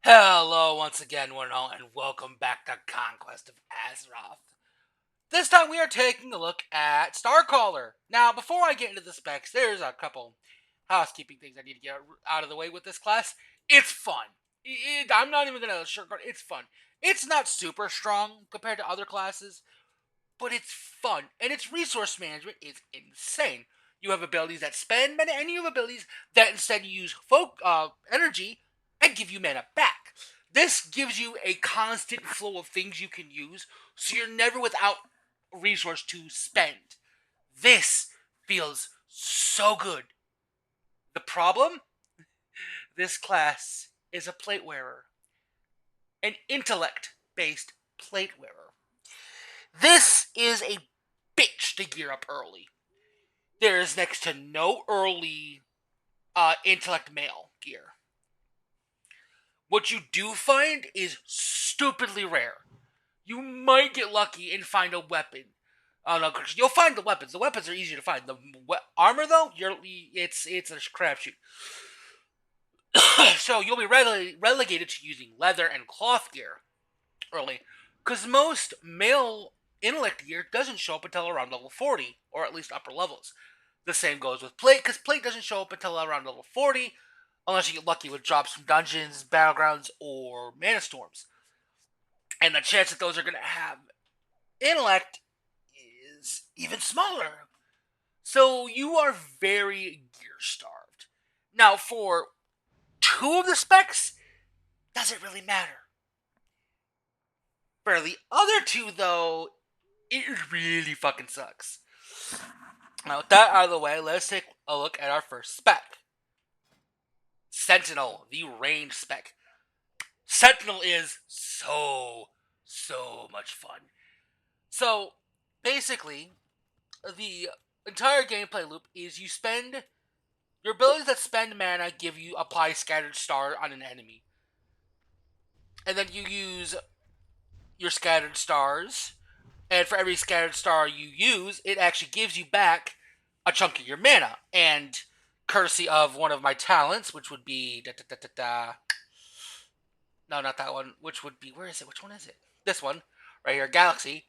Hello once again, one and all, and welcome back to Conquest of Azeroth. This time we are taking a look at Starcaller. Now, before I get into the specs, there's a couple housekeeping things I need to get out of the way with this class. It's fun. I'm not even going to sugarcoat it. It's fun. It's not super strong compared to other classes, but it's fun. And its resource management is insane. You have abilities that spend mana, and you have abilities that instead use energy and give you mana back. This gives you a constant flow of things you can use, so you're never without resource to spend. This feels so good. The problem? This class is a plate wearer, an intellect based plate wearer. This is a bitch to gear up early. There is next to no early intellect mail gear. What you do find is stupidly rare. You might get lucky and find a weapon. No, you'll find the weapons. The weapons are easy to find. The armor, though, it's a crapshoot. So you'll be relegated to using leather and cloth gear early, because most male intellect gear doesn't show up until around level 40, or at least upper levels. The same goes with plate, because plate doesn't show up until around level 40, unless you get lucky with drops from dungeons, battlegrounds, or mana storms. And the chance that those are going to have intellect is even smaller. So you are very gear starved. Now, for two of the specs, does it really matter? For the other two, though, it really fucking sucks. Now, with that out of the way, let's take a look at our first spec. Sentinel, the range spec. Sentinel is so much fun. So, basically, the entire gameplay loop is you spend your abilities that spend mana give you apply scattered star on an enemy. And then you use your scattered stars, and for every scattered star you use, it actually gives you back a chunk of your mana. And courtesy of one of my talents, which would be no, not that one. Which would be, where is it? Which one is it? This one right here, Galaxy.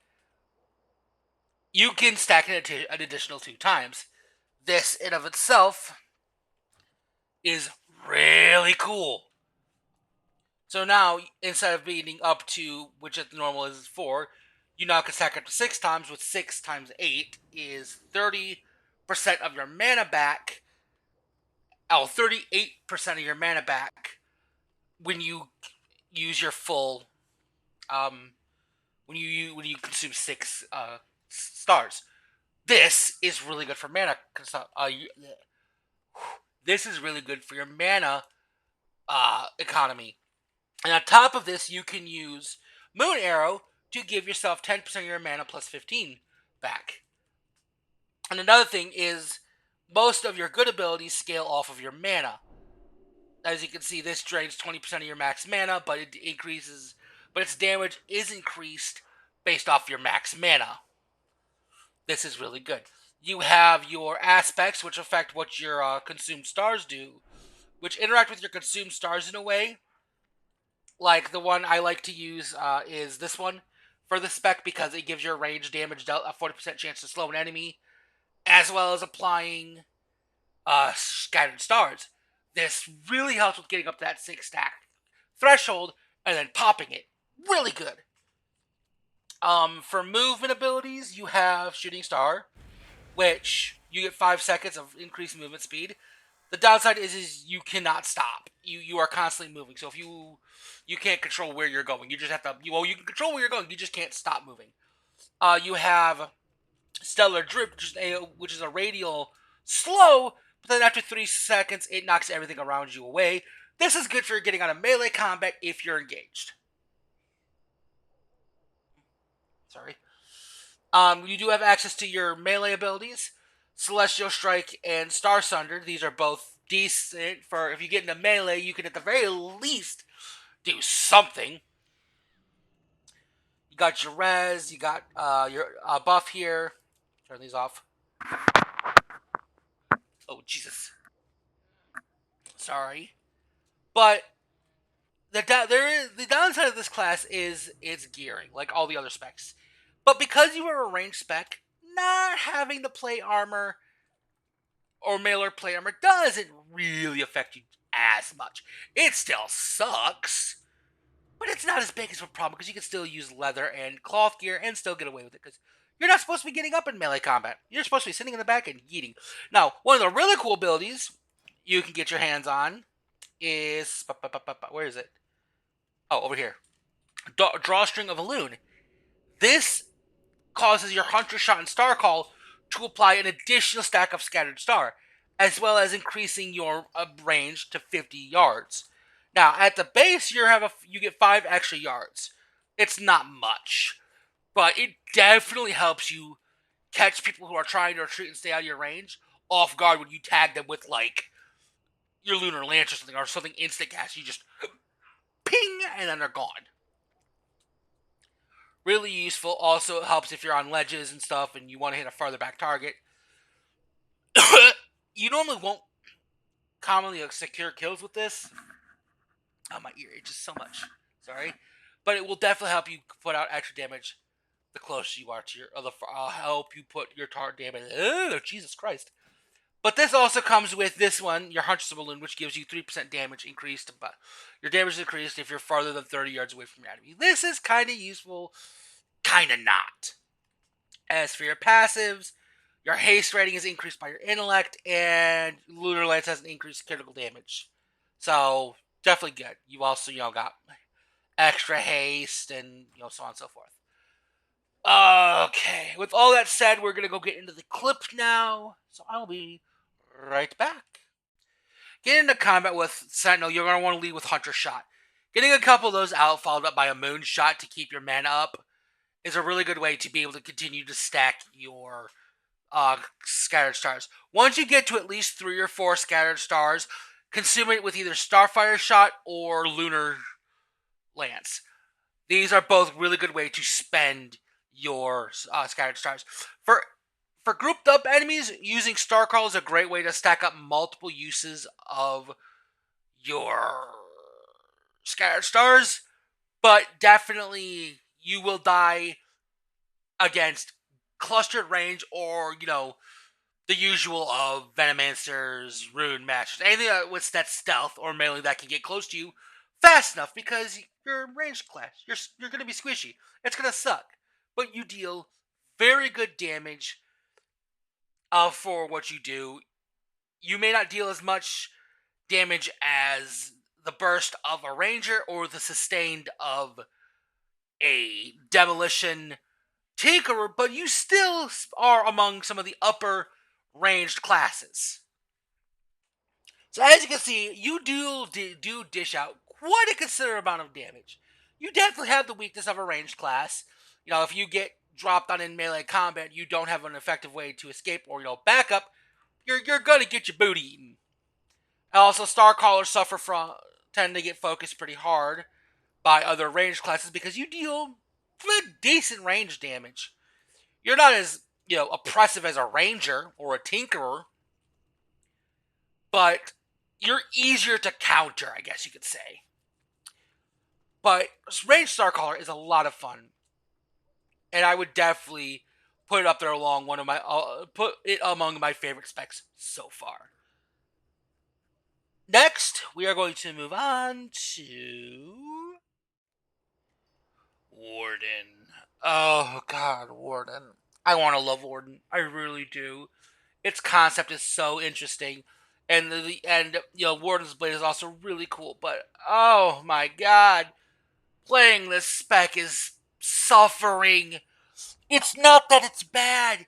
You can stack it an additional 2 times. This in of itself is really cool. So now, instead of being up to, which at the normal is 4, you now can stack up to 6 times, with 6 times 8 is 30% of your mana back. 38% of your mana back when you use your full, when you consume 6 stars. This is really good for mana. This is really good for your mana economy. And on top of this, you can use Moon Arrow to give yourself 10% of your mana plus 15 back. And another thing is, most of your good abilities scale off of your mana. As you can see, this drains 20% of your max mana, but it increases, but its damage is increased based off your max mana. This is really good. You have your aspects, which affect what your consumed stars do, which interact with your consumed stars in a way. Like, the one I like to use is this one for the spec, because it gives your range damage dealt a 40% chance to slow an enemy, as well as applying scattered stars. This really helps with getting up to that 6 stack threshold and then popping it. Really good. For movement abilities, you have Shooting Star, which you get 5 seconds of increased movement speed. The downside is you cannot stop. You are constantly moving. So if you can't control where you're going, you just have to. You can control where you're going. You just can't stop moving. You have Stellar Drip, which is a radial slow, but then after 3 seconds, it knocks everything around you away. This is good for getting out of melee combat if you're engaged. Sorry. You do have access to your melee abilities, Celestial Strike and Star Sunder. These are both decent for if you get into melee, you can at the very least do something. You got your res, you got your buff here. Turn these off. Oh, Jesus. Sorry. But the downside of this class is its gearing, like all the other specs. But because you are a ranged spec, not having the plate armor or mailer plate armor doesn't really affect you as much. It still sucks, but it's not as big as a problem because you can still use leather and cloth gear and still get away with it because you're not supposed to be getting up in melee combat. You're supposed to be sitting in the back and yeeting. Now, one of the really cool abilities you can get your hands on is where is it? Oh, over here. Drawstring of a Loon. This causes your Hunter Shot and Star Call to apply an additional stack of Scattered Star, as well as increasing your range to 50 yards. Now, at the base, you get 5 extra yards. It's not much, but it definitely helps you catch people who are trying to retreat and stay out of your range off guard when you tag them with, like, your Lunar Lance or something instant cast. You just ping, and then they're gone. Really useful. Also, it helps if you're on ledges and stuff and you want to hit a farther back target. You normally won't commonly secure kills with this. Oh, my ear itches so much. Sorry. But it will definitely help you put out extra damage the closer you are to your other. I'll help you put your target damage. Oh, Jesus Christ. But this also comes with this one, your Huntress Balloon, which gives you 3% damage increased. But your damage is increased if you're farther than 30 yards away from your enemy. This is kind of useful, kind of not. As for your passives, your haste rating is increased by your intellect, and Lunar Lance has an increased critical damage. So, definitely good. You also, got extra haste and, so on and so forth. Okay, with all that said, we're going to go get into the clip now. So, I'll be right back. Getting into combat with Sentinel, you're going to want to lead with Hunter Shot. Getting a couple of those out, followed up by a Moon Shot to keep your mana up, is a really good way to be able to continue to stack your Scattered Stars. Once you get to at least 3 or 4 Scattered Stars, consume it with either Starfire Shot or Lunar Lance. These are both really good way to spend your Scattered Stars. For grouped up enemies, using Starcaller is a great way to stack up multiple uses of your Scattered Stars, but definitely you will die against clustered range or, the usual of Venomancers, Rune Masters, anything with that stealth or melee that can get close to you fast enough because you're ranged class. You're going to be squishy. It's going to suck. But you deal very good damage for what you do. You may not deal as much damage as the burst of a ranger or the sustained of a demolition tinkerer, but you still are among some of the upper ranged classes. So as you can see, you do dish out quite a considerable amount of damage. You definitely have the weakness of a ranged class. If you get dropped on in melee combat, you don't have an effective way to escape or back up, you're gonna get your booty eaten. Also, Starcallers tend to get focused pretty hard by other ranged classes because you deal pretty decent range damage. You're not as, oppressive as a ranger or a tinkerer, but you're easier to counter, I guess you could say. But ranged Starcaller is a lot of fun, and I would definitely put it up there along put it among my favorite specs so far. Next, we are going to move on to Warden. Oh God, Warden. I want to love Warden. I really do. Its concept is so interesting, and Warden's Blade is also really cool. But oh my God, playing this spec is suffering. It's not that it's bad.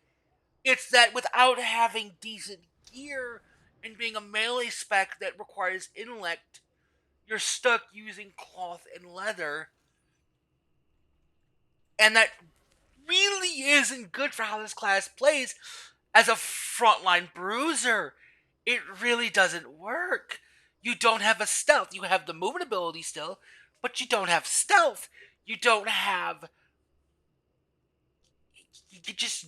It's that without having decent gear and being a melee spec that requires intellect, you're stuck using cloth and leather. And that really isn't good for how this class plays as a frontline bruiser. It really doesn't work. You don't have a stealth. You have the movement ability still, but you don't have stealth. You just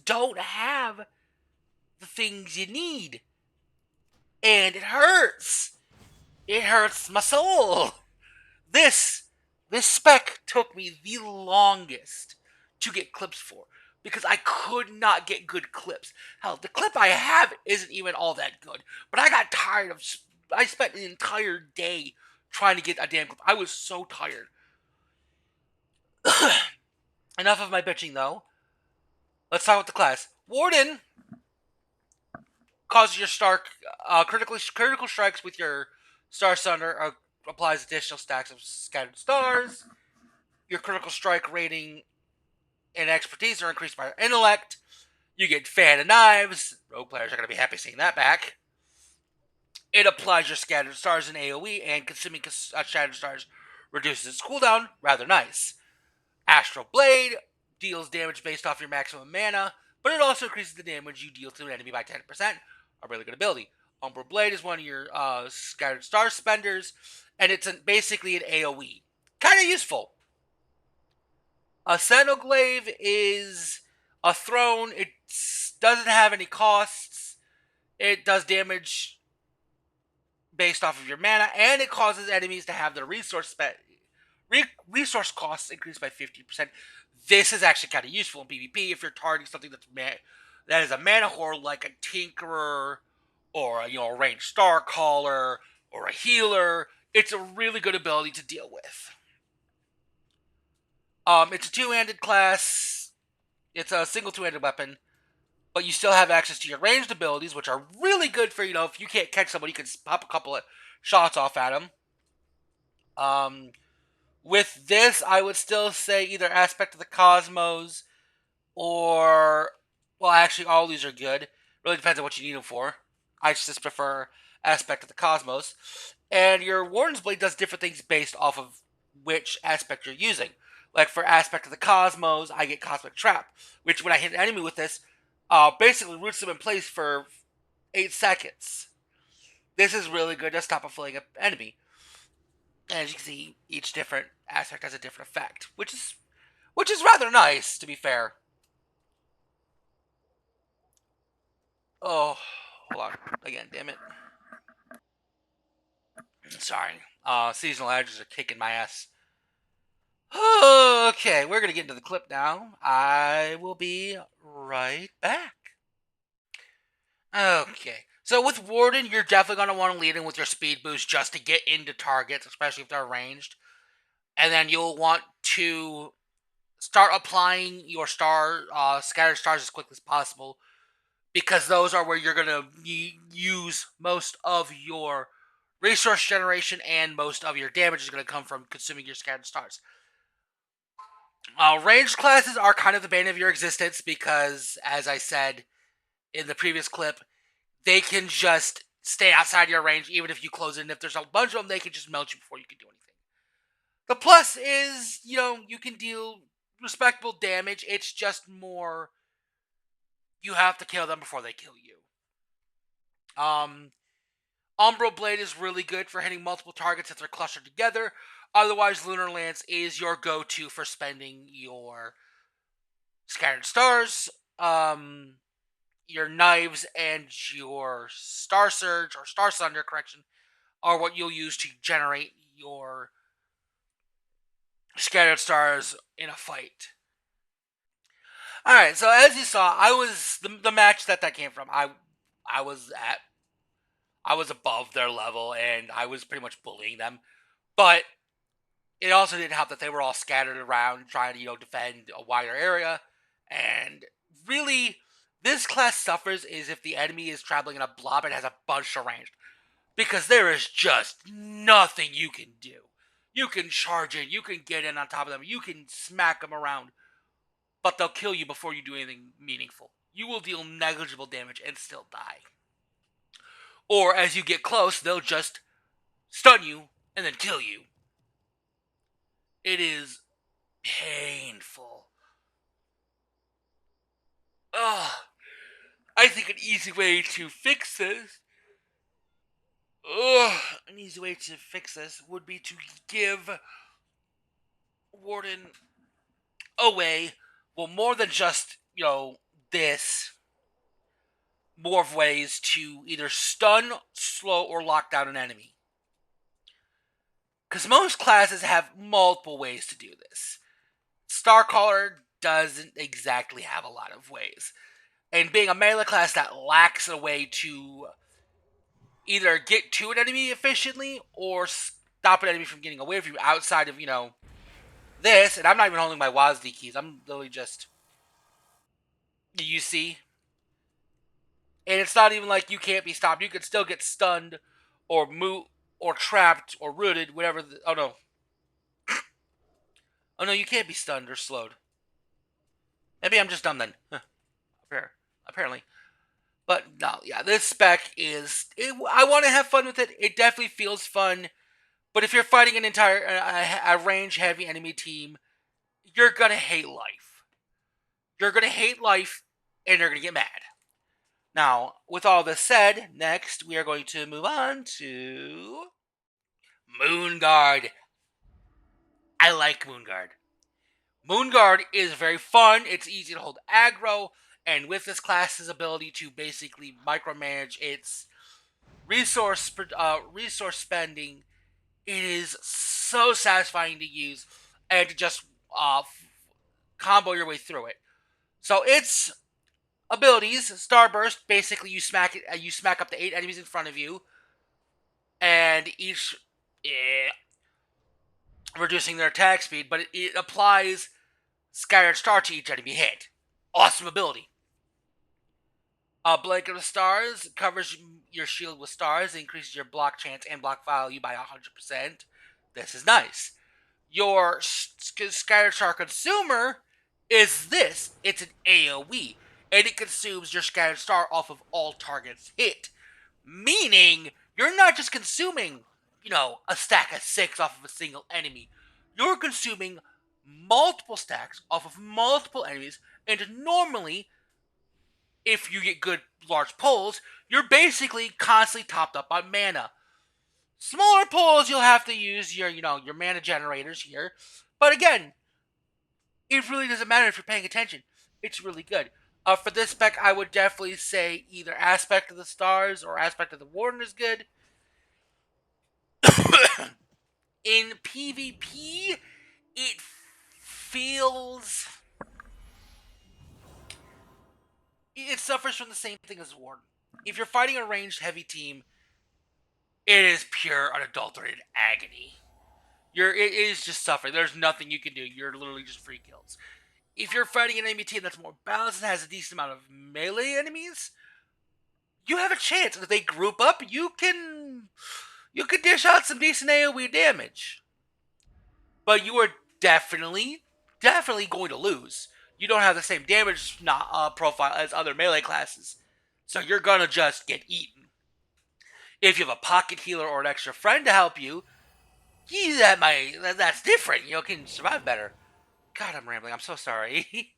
don't have the things you need. And it hurts. It hurts my soul. This This spec took me the longest to get clips for because I could not get good clips. Hell, the clip I have isn't even all that good, but I got tired of. I spent an entire day trying to get a damn clip. I was so tired. Enough of my bitching, though. Let's talk about the class. Warden causes your critical strikes with your Star Sunder. Applies additional stacks of scattered stars. Your critical strike rating and expertise are increased by your intellect. You get Fan of Knives. Rogue players are going to be happy seeing that back. It applies your scattered stars in AoE, and consuming scattered stars reduces its cooldown. Rather nice. Astral Blade deals damage based off your maximum mana, but it also increases the damage you deal to an enemy by 10%. A really good ability. Umbral Blade is one of your scattered star spenders, and it's basically an AoE. Kind of useful. A Sentinel Glaive is a throne. It doesn't have any costs. It does damage based off of your mana, and it causes enemies to have their resource costs increased by 50%. This is actually kind of useful in PvP if you're targeting something that is a mana horde like a Tinkerer or a ranged Starcaller or a healer. It's a really good ability to deal with. It's a two-handed class. It's a single two-handed weapon, but you still have access to your ranged abilities, which are really good for, if you can't catch somebody, you can pop a couple of shots off at them. With this, I would still say either Aspect of the Cosmos or, well, actually, all these are good. Really depends on what you need them for. I just prefer Aspect of the Cosmos. And your Warden's Blade does different things based off of which aspect you're using. Like for Aspect of the Cosmos, I get Cosmic Trap, which when I hit an enemy with this, basically roots them in place for 8 seconds. This is really good to stop a fleeing enemy. And as you can see, each different aspect has a different effect, which is rather nice, to be fair. Oh, hold on. Again, damn it. Sorry. Seasonal allergies are kicking my ass. Okay, we're going to get into the clip now. I will be right back. Okay. So with Warden, you're definitely going to want to lead in with your speed boost just to get into targets, especially if they're ranged. And then you'll want to start applying your scattered stars as quickly as possible, because those are where you're going to use most of your resource generation and most of your damage is going to come from consuming your scattered stars. Ranged classes are kind of the bane of your existence because, as I said in the previous clip, they can just stay outside your range even if you close it, and if there's a bunch of them, they can just melt you before you can do anything. The plus is, you can deal respectable damage. It's just more, you have to kill them before they kill you. Umbral Blade is really good for hitting multiple targets if they're clustered together. Otherwise, Lunar Lance is your go-to for spending your scattered stars. Your knives and your Star Surge, or Star Sunder, correction, are what you'll use to generate your scattered stars in a fight. Alright, so as you saw, I was the match that came from. I was above their level, and I was pretty much bullying them. But it also didn't help that they were all scattered around trying to, defend a wider area. And really, this class suffers is if the enemy is traveling in a blob and has a bunch of range. Because there is just nothing you can do. You can charge in, you can get in on top of them, you can smack them around, but they'll kill you before you do anything meaningful. You will deal negligible damage and still die. Or as you get close, they'll just stun you and then kill you. It is painful. Ugh. I think an easy way to fix this would be to give Warden a way, well, more than just, this, more of ways to either stun, slow, or lock down an enemy. because most classes have multiple ways to do this. Starcaller doesn't exactly have a lot of ways. And being a melee class that lacks a way to either get to an enemy efficiently or stop an enemy from getting away from you outside of, this. And I'm not even holding my WASD keys. I'm literally just UC. And it's not even like you can't be stopped. You could still get stunned or or trapped or rooted, whatever. Oh no. Oh no, you can't be stunned or slowed. Maybe I'm just dumb then. Huh. Apparently. But no, yeah, this spec I want to have fun with it. It definitely feels fun. But if you're fighting an entire a range heavy enemy team, you're gonna hate life. You're gonna hate life, and you're gonna get mad. Now, with all this said, next we are going to move on to Moonguard. I like Moonguard. Moonguard is very fun. It's easy to hold aggro, and with this class's ability to basically micromanage its resource spending, it is so satisfying to use and to just combo your way through it. So its abilities: Starburst. Basically, you smack up to 8 enemies in front of you, and each reducing their attack speed. But it applies Scattered Star to each enemy hit. Awesome ability. A Blanket of Stars covers your shield with stars, increases your block chance and block value by 100%. This is nice. Your Scattered Star Consumer is this. It's an AoE, and it consumes your Scattered Star off of all targets hit. Meaning, you're not just consuming, a stack of 6 off of a single enemy. You're consuming multiple stacks off of multiple enemies, and normally, if you get good large pulls, you're basically constantly topped up on mana. Smaller pulls, you'll have to use your mana generators here. But again, it really doesn't matter if you're paying attention. It's really good. For this spec, I would definitely say either Aspect of the Stars or Aspect of the Warden is good. In PvP, it feels... It suffers from the same thing as Warden. If you're fighting a ranged heavy team, it is pure, unadulterated agony. It is just suffering. There's nothing you can do. You're literally just free kills. If you're fighting an enemy team that's more balanced and has a decent amount of melee enemies, you have a chance. If they group up, you can dish out some decent AoE damage. But you are definitely going to lose. You don't have the same damage profile as other melee classes, so you're gonna just get eaten. If you have a pocket healer or an extra friend to help you, that's different. Can survive better. God, I'm rambling. I'm so sorry.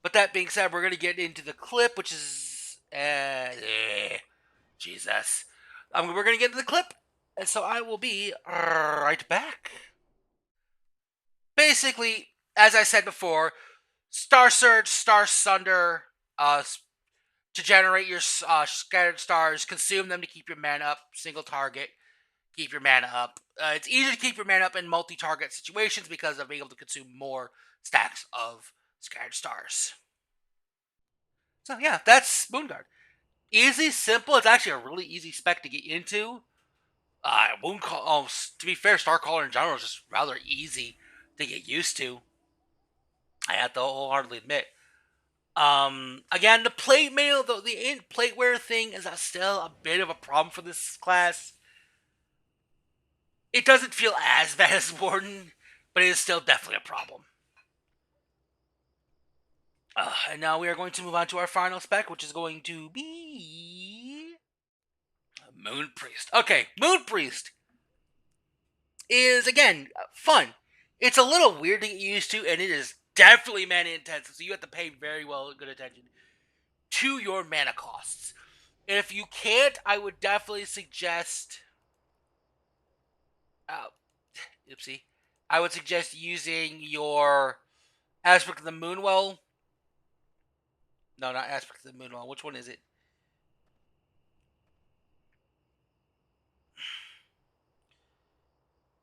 But that being said, we're gonna get into the clip, which is Jesus. We're gonna get into the clip, and so I will be right back. Basically, as I said before, Star Surge, Star Sunder, to generate your scattered stars, consume them to keep your mana up. Single target, keep your mana up. It's easier to keep your mana up in multi-target situations because of being able to consume more stacks of scattered stars. So yeah, that's Moonguard. Easy, simple. It's actually a really easy spec to get into. To be fair, Starcaller in general is just rather easy to get used to. I have to wholeheartedly admit. Again, the plate mail, the plateware thing is still a bit of a problem for this class. It doesn't feel as bad as Warden, but it is still definitely a problem. And now we are going to move on to our final spec, which is going to be Moon Priest. Okay, Moon Priest is, again, fun. It's a little weird to get used to, and it is definitely mana intensive, so you have to pay very good attention to your mana costs. And if you can't, I would definitely suggest... oopsie. I would suggest using your Aspect of the Moonwell. No, not Aspect of the Moonwell. Which one is it?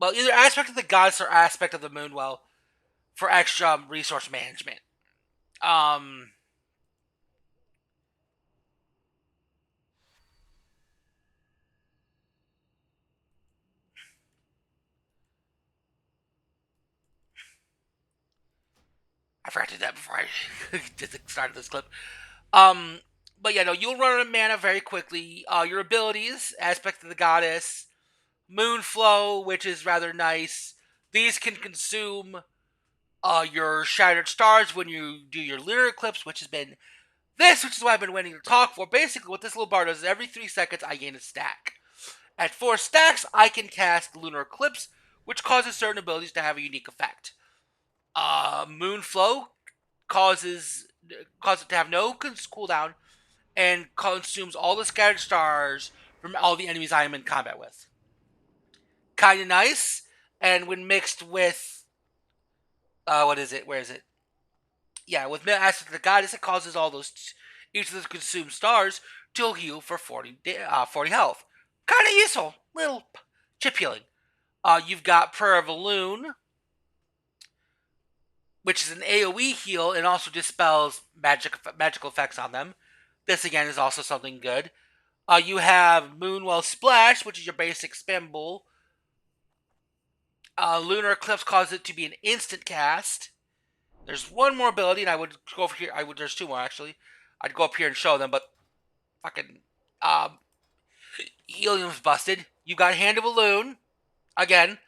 well, either aspect of the goddess or aspect of the moonwell for extra resource management. Um, I forgot to do that before I did the start of this clip. Um, but yeah, no, you'll run out of mana very quickly. Your abilities, aspect of the goddess, Moonflow, which is rather nice. These can consume your shattered stars when you do your lunar eclipse, which is what I've been waiting to talk for. Basically, what this little bar does is every 3 seconds I gain a stack. At 4 stacks, I can cast lunar eclipse, which causes certain abilities to have a unique effect. Moonflow causes it to have no cooldown and consumes all the scattered stars from all the enemies I am in combat with. Kinda nice, and when mixed with what is it? Where is it? Yeah, with Aspect of the Goddess, it causes each of those consumed stars to heal for 40 health. Kind of useful, little chip healing. You've got Prayer of a Loon, which is an AoE heal and also dispels magical effects on them. This again is also something good. You have Moonwell Splash, which is your basic spammable. Lunar Eclipse causes it to be an instant cast. There's one more ability, and I would go over here. There's two more actually. I'd go up here and show them, but fucking Helium's busted. You got Hand of a Loon. Again,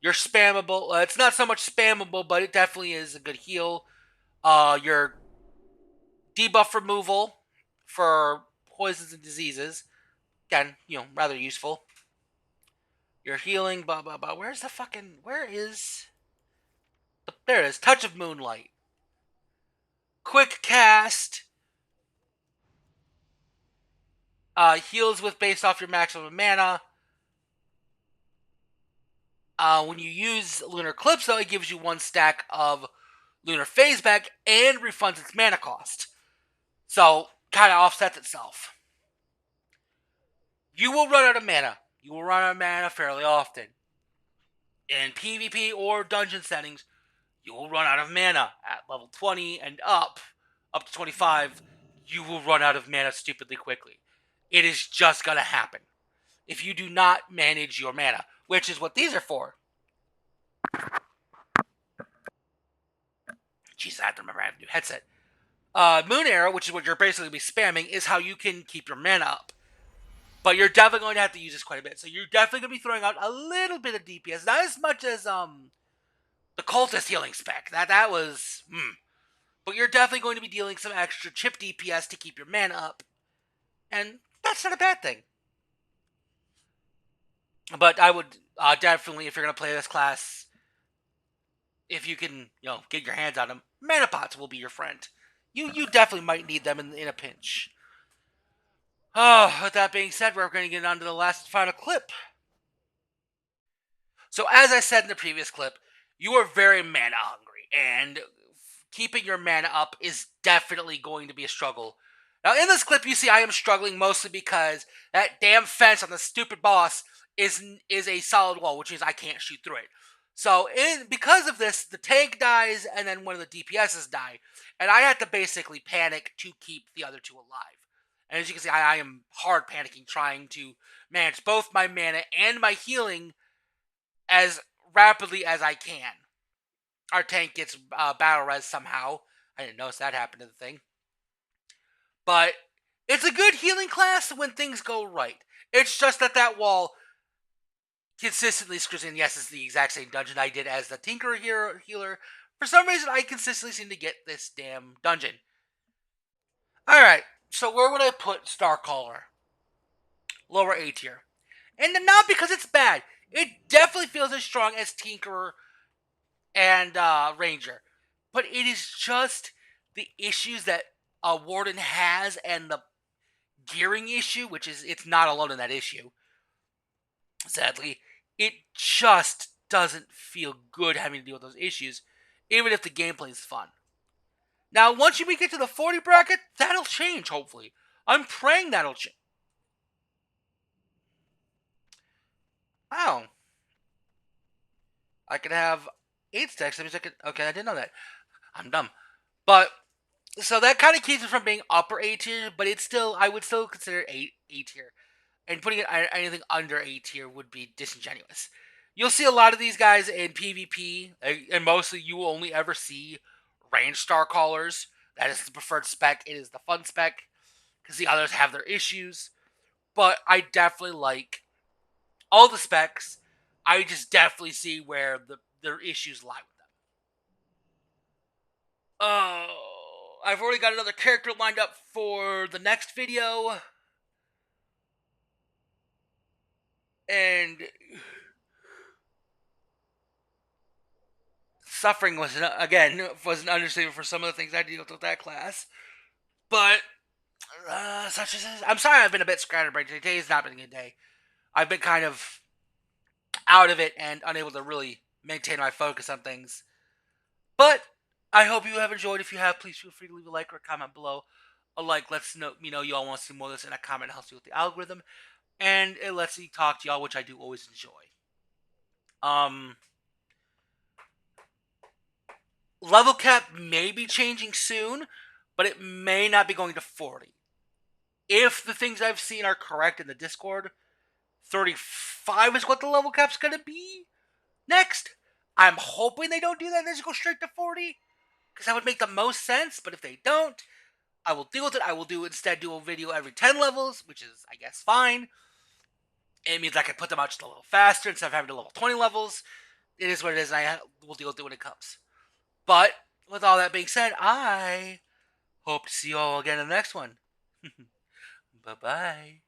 you're spammable. It's not so much spammable, but it definitely is a good heal. Your debuff removal for poisons and diseases. Again, rather useful. Your healing, blah blah blah. Where is there it is. Touch of Moonlight. Quick cast. Heals with based off your maximum mana. When you use Lunar Eclipse, though, it gives you 1 stack of Lunar Phase back and refunds its mana cost. So, kind of offsets itself. You will run out of mana. You will run out of mana fairly often. In PvP or dungeon settings, you will run out of mana. At level 20 and up to 25, you will run out of mana stupidly quickly. It is just going to happen if you do not manage your mana, which is what these are for. Jeez, I have to remember I have a new headset. Moon Arrow, which is what you're basically be spamming, is how you can keep your mana up. But you're definitely going to have to use this quite a bit. So you're definitely going to be throwing out a little bit of DPS. Not as much as the Cultist healing spec. That was... But you're definitely going to be dealing some extra chip DPS to keep your mana up. And that's not a bad thing. But I would definitely, if you're going to play this class, if you can, get your hands on them, mana pots will be your friend. You definitely might need them in a pinch. Oh, with that being said, we're going to get on to the last final clip. So as I said in the previous clip, you are very mana hungry, and keeping your mana up is definitely going to be a struggle. Now in this clip, you see I am struggling mostly because that damn fence on the stupid boss is a solid wall, which means I can't shoot through it. So because of this, the tank dies, and then one of the DPSs die, and I have to basically panic to keep the other two alive. And as you can see, I am hard panicking, trying to manage both my mana and my healing as rapidly as I can. Our tank gets battle res somehow. I didn't notice that happened to the thing. But it's a good healing class when things go right. It's just that wall consistently screws in. Yes, it's the exact same dungeon I did as the Tinker healer. For some reason, I consistently seem to get this damn dungeon. Alright, so where would I put Starcaller? Lower A tier. And not because it's bad. It definitely feels as strong as Tinkerer and Ranger. But it is just the issues that Warden has and the gearing issue, which is, it's not alone in that issue. Sadly, it just doesn't feel good having to deal with those issues, even if the gameplay is fun. Now, once we get to the 40 bracket, that'll change, hopefully. I'm praying that'll change. Oh. I could have 8 stacks. That means I could. Okay, I didn't know that. I'm dumb. But so that kind of keeps it from being upper A tier, but it's still I would still consider A tier, and putting it anything under A tier would be disingenuous. You'll see a lot of these guys in PvP, and mostly you will only ever see range Starcallers. That is the preferred spec. It is the fun spec because the others have their issues. But I definitely like all the specs. I just definitely see where their issues lie with them. Oh, I've already got another character lined up for the next video. And suffering was, again, was an understatement for some of the things I deal with that class. But, such as this, I'm sorry I've been a bit scatterbrained. Today has not been a good day. I've been kind of out of it and unable to really maintain my focus on things. But I hope you have enjoyed. If you have, please feel free to leave a like or a comment below. A like lets me know you all want to see more of this, and a comment helps you with the algorithm. And it lets me talk to y'all, which I do always enjoy. Level cap may be changing soon, but it may not be going to 40. If the things I've seen are correct in the Discord, 35 is what the level cap's going to be next. I'm hoping they don't do that and just go straight to 40, because that would make the most sense. But if they don't, I will deal with it. I will instead do a video every 10 levels, which is, I guess, fine. It means I can put them out just a little faster instead of having to level 20 levels. It is what it is, and I will deal with it when it comes. But with all that being said, I hope to see you all again in the next one. Bye-bye.